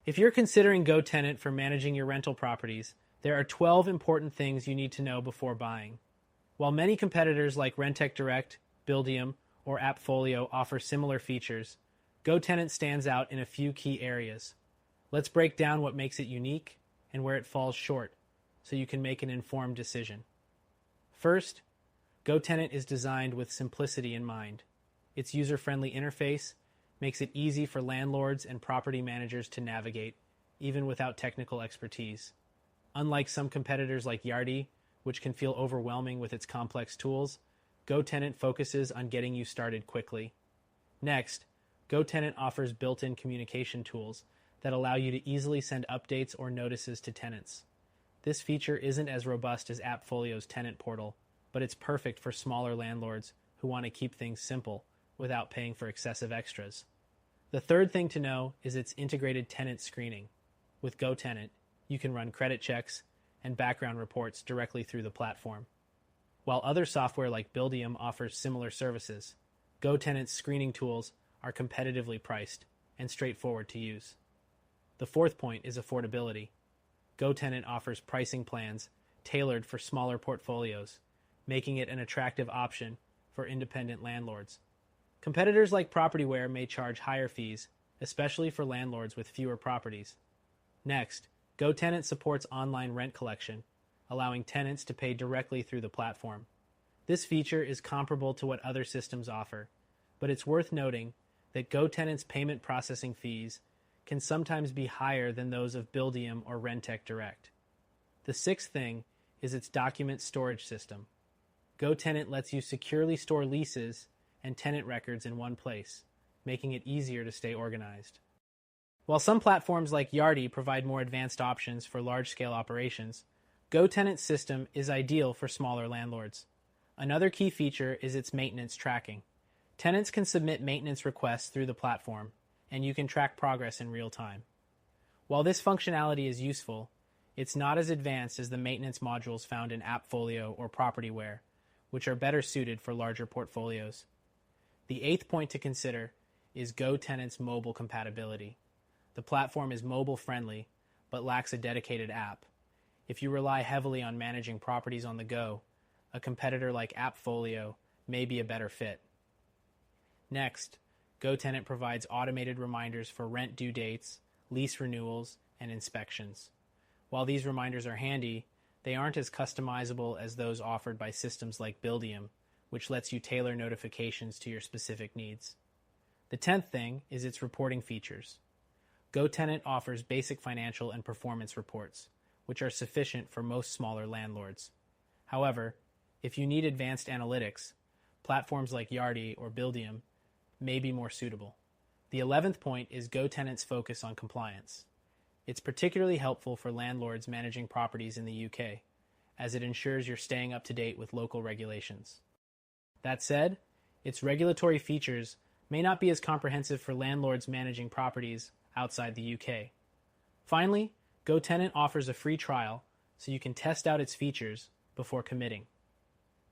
If you're considering GoTenant for managing your rental properties, there are 12 important things you need to know before buying. While many competitors like Rentec Direct, Buildium, or Appfolio offer similar features, GoTenant stands out in a few key areas. Let's break down what makes it unique and where it falls short so you can make an informed decision. First, GoTenant is designed with simplicity in mind. Its user-friendly interface makes it easy for landlords and property managers to navigate, even without technical expertise. Unlike some competitors like Yardi, which can feel overwhelming with its complex tools, GoTenant focuses on getting you started quickly. Next, GoTenant offers built-in communication tools that allow you to easily send updates or notices to tenants. This feature isn't as robust as Appfolio's tenant portal, but it's perfect for smaller landlords who want to keep things simple without paying for excessive extras. The third thing to know is its integrated tenant screening. With GoTenant, you can run credit checks and background reports directly through the platform. While other software like Buildium offers similar services, GoTenant's screening tools are competitively priced and straightforward to use. The fourth point is affordability. GoTenant offers pricing plans tailored for smaller portfolios, making it an attractive option for independent landlords. Competitors like Propertyware may charge higher fees, especially for landlords with fewer properties. Next, GoTenant supports online rent collection, allowing tenants to pay directly through the platform. This feature is comparable to what other systems offer, but it's worth noting that GoTenant's payment processing fees can sometimes be higher than those of Buildium or Rentec Direct. The sixth thing is its document storage system. GoTenant lets you securely store leases and tenant records in one place, making it easier to stay organized. While some platforms like Yardi provide more advanced options for large-scale operations, GoTenant's system is ideal for smaller landlords. Another key feature is its maintenance tracking. Tenants can submit maintenance requests through the platform, and you can track progress in real time. While this functionality is useful, it's not as advanced as the maintenance modules found in Appfolio or Propertyware, which are better suited for larger portfolios. The eighth point to consider is GoTenant's mobile compatibility. The platform is mobile-friendly, but lacks a dedicated app. If you rely heavily on managing properties on the go, a competitor like Appfolio may be a better fit. Next, GoTenant provides automated reminders for rent due dates, lease renewals, and inspections. While these reminders are handy, they aren't as customizable as those offered by systems like Buildium, which lets you tailor notifications to your specific needs. The 10th thing is its reporting features. GoTenant offers basic financial and performance reports, which are sufficient for most smaller landlords. However, if you need advanced analytics, platforms like Yardi or Buildium may be more suitable. The 11th point is GoTenant's focus on compliance. It's particularly helpful for landlords managing properties in the UK, as it ensures you're staying up to date with local regulations. That said, its regulatory features may not be as comprehensive for landlords managing properties outside the UK. Finally, GoTenant offers a free trial so you can test out its features before committing.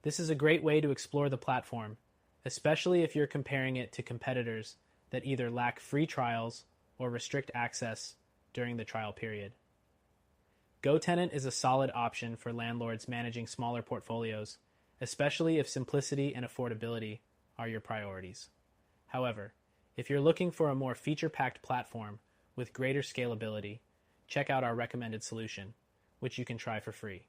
This is a great way to explore the platform, especially if you're comparing it to competitors that either lack free trials or restrict access during the trial period. GoTenant is a solid option for landlords managing smaller portfolios, especially if simplicity and affordability are your priorities. However, if you're looking for a more feature-packed platform with greater scalability, check out our recommended solution, which you can try for free.